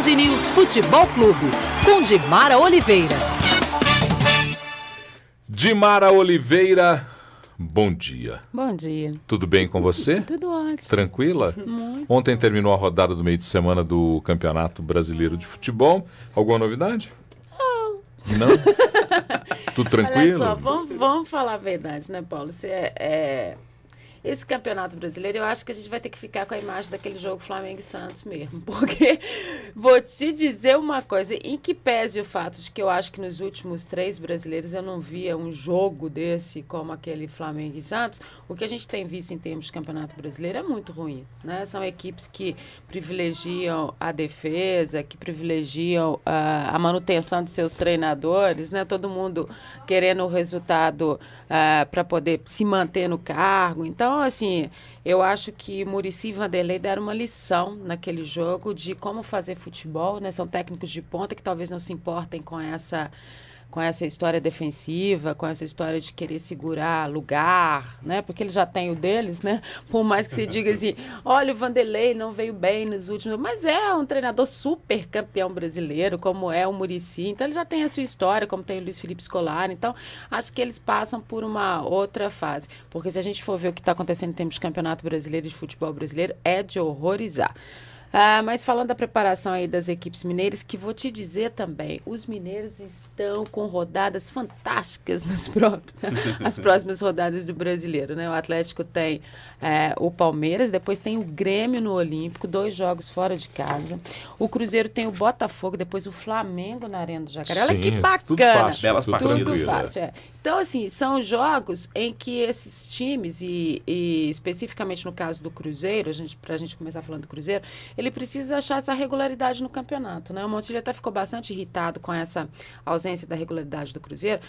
Band News Futebol Clube, com Dimara Oliveira. Dimara Oliveira, bom dia. Bom dia. Tudo bem com você? Tudo ótimo. Tranquila? Muito. Ontem terminou a rodada do meio de semana do Campeonato Brasileiro de Futebol. Alguma novidade? Não? Tudo tranquilo? Olha só, vamos falar a verdade, né, Paulo? Esse Campeonato Brasileiro, eu acho que a gente vai ter que ficar com a imagem daquele jogo Flamengo e Santos mesmo. Porque, vou te dizer uma coisa, em que pese o fato de que eu acho que nos últimos 3 brasileiros eu não via um jogo desse como aquele Flamengo e Santos, o que a gente tem visto em termos de Campeonato Brasileiro é muito ruim, né? São equipes que privilegiam a defesa, que privilegiam a manutenção de seus treinadores, né? Todo mundo querendo o resultado para poder se manter no cargo. Então, assim, eu acho que Muricy e Vanderlei deram uma lição naquele jogo de como fazer futebol, né? São técnicos de ponta que talvez não se importem com essa história defensiva, com essa história de querer segurar lugar, né? Porque eles já têm o deles, né? Por mais que você diga assim, olha, o Vanderlei não veio bem nos últimos... Mas é um treinador super campeão brasileiro, como é o Muricy. Então, ele já tem a sua história, como tem o Luiz Felipe Scolari. Então, acho que eles passam por uma outra fase. Porque se a gente for ver o que está acontecendo em termos de campeonato brasileiro e de futebol brasileiro, é de horrorizar. Mas falando da preparação aí das equipes mineiras, que vou te dizer também, os mineiros estão com rodadas fantásticas as próximas rodadas do Brasileiro, né? O Atlético tem o Palmeiras, depois tem o Grêmio no Olímpico, 2 jogos fora de casa. O Cruzeiro tem o Botafogo, depois o Flamengo na Arena do Jacaré. Olha que bacana! Tudo fácil, belas partidas. Tudo fácil, Então, assim, são jogos em que esses times, e especificamente no caso do Cruzeiro, para a gente começar falando do Cruzeiro, ele precisa achar essa regularidade no campeonato, né? O Montilho até ficou bastante irritado com essa ausência da regularidade do Cruzeiro.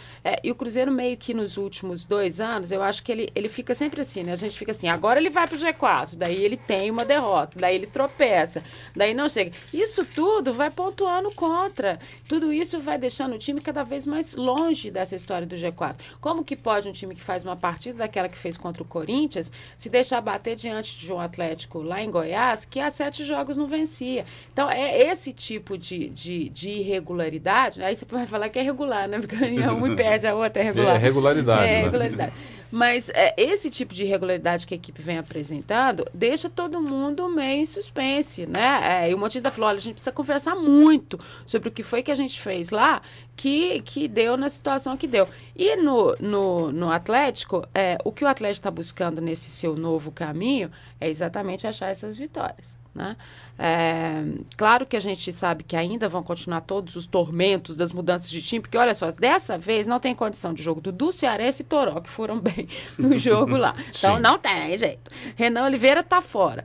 E o Cruzeiro meio que nos últimos 2 anos, eu acho que ele fica sempre assim, né? A gente fica assim, agora ele vai pro G4, daí ele tem uma derrota, daí ele tropeça, daí não chega. Isso tudo vai pontuando contra. Tudo isso vai deixando o time cada vez mais longe dessa história do G4. Como que pode um time que faz uma partida daquela que fez contra o Corinthians se deixar bater diante de um Atlético lá em Goiás, que há 7 jogos não vencia. Então, é esse tipo de irregularidade, né? Aí você vai falar que é regular, né? Porque um e perde, a outra é regular. É regularidade, né? Regularidade. Mas esse tipo de irregularidade que a equipe vem apresentando deixa todo mundo meio em suspense, né? E o Montilho falou, olha, a gente precisa conversar muito sobre o que foi que a gente fez lá que deu na situação que deu. E no Atlético, o que o Atlético está buscando nesse seu novo caminho é exatamente achar essas vitórias, né? Claro que a gente sabe que ainda vão continuar todos os tormentos das mudanças de time, porque olha só, dessa vez não tem condição de jogo do Cearense e Toró, que foram bem no jogo lá. Então não tem jeito. Renan Oliveira está fora,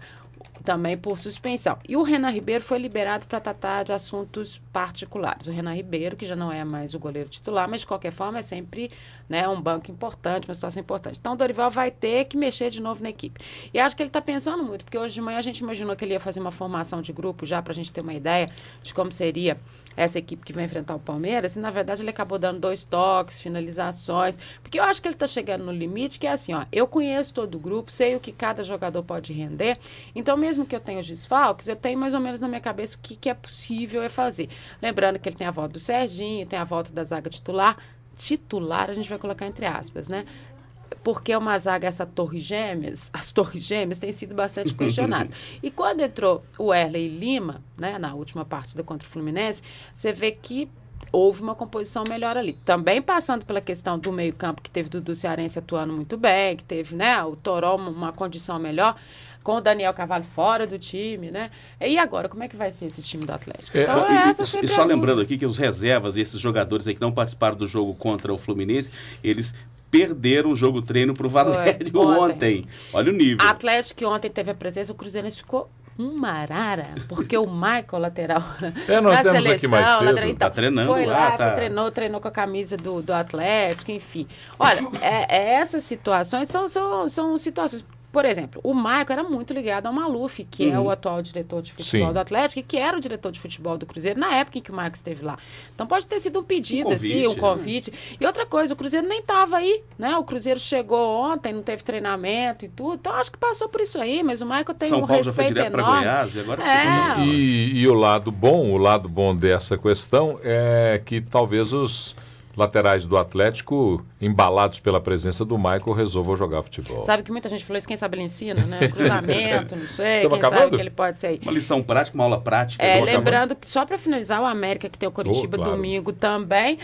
também por suspensão. E o Renan Ribeiro foi liberado para tratar de assuntos particulares. O Renan Ribeiro, que já não é mais o goleiro titular, mas de qualquer forma é sempre, né, um banco importante, uma situação importante. Então o Dorival vai ter que mexer de novo na equipe. E acho que ele está pensando muito, porque hoje de manhã a gente imaginou que ele ia fazer uma formação de grupo já para a gente ter uma ideia de como seria essa equipe que vai enfrentar o Palmeiras, e na verdade ele acabou dando 2 toques, finalizações, porque eu acho que ele está chegando no limite, que é assim, ó, eu conheço todo o grupo, sei o que cada jogador pode render, então mesmo que eu tenha os desfalques, eu tenho mais ou menos na minha cabeça o que é possível fazer. Lembrando que ele tem a volta do Serginho, tem a volta da zaga titular a gente vai colocar entre aspas, né? Porque é uma zaga, as torres gêmeas têm sido bastante questionadas. E quando entrou o Erley Lima, né, na última partida contra o Fluminense, você vê que houve uma composição melhor ali. Também passando pela questão do meio-campo, que teve o Dudu Cearense atuando muito bem, que teve, né, o Toró uma condição melhor, com o Daniel Carvalho fora do time, né? E agora, como é que vai ser esse time do Atlético? Então, e só lembrando aqui que os reservas, esses jogadores aí que não participaram do jogo contra o Fluminense, eles perderam o jogo treino para o Valério ontem. Olha o nível. Atlético que ontem teve a presença, o Cruzeirense ficou uma arara, porque o Michael, lateral nós temos aqui mais cedo. Então, tá treinando foi lá, tá. treinou com a camisa do Atlético, enfim. Olha, essas situações são situações Por exemplo, o Maicon era muito ligado ao Maluf, que é o atual diretor de futebol do Atlético, e que era o diretor de futebol do Cruzeiro na época em que o Maicon esteve lá. Então pode ter sido um pedido, um convite. E outra coisa, o Cruzeiro nem estava aí, né? O Cruzeiro chegou ontem, não teve treinamento e tudo. Então acho que passou por isso aí, mas o Maicon tem um respeito enorme. São Paulo já foi direto para Goiás e agora... E o lado bom dessa questão é que talvez os laterais do Atlético, embalados pela presença do Maicon, resolvam jogar futebol. Sabe que muita gente falou isso, quem sabe ele ensina, né? Cruzamento, não sei, quem acabando? sabe que ele pode ser aí. Uma lição prática, uma aula prática. Lembrando que só para finalizar, o América, que tem o Coritiba domingo também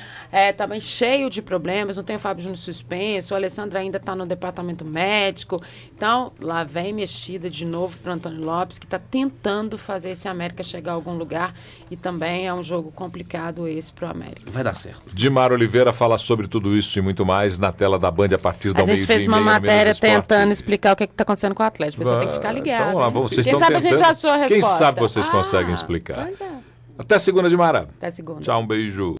cheio de problemas, não tem o Fábio Júnior suspenso, o Alessandro ainda está no departamento médico. Então, lá vem mexida de novo para o Antônio Lopes, que está tentando fazer esse América chegar a algum lugar, e também é um jogo complicado esse para o América. Vai dar certo. Dimar Oliveira fala sobre tudo isso e muito mais na tela da Band a partir da meio-dia. A gente fez uma matéria tentando explicar o que está acontecendo com o Atlético. A pessoa tem que ficar ligada. Então, lá, vocês Quem sabe a gente achou a resposta. Quem sabe vocês conseguem explicar. Pois é. Até segunda, Dimara. Até segunda. Tchau, um beijo.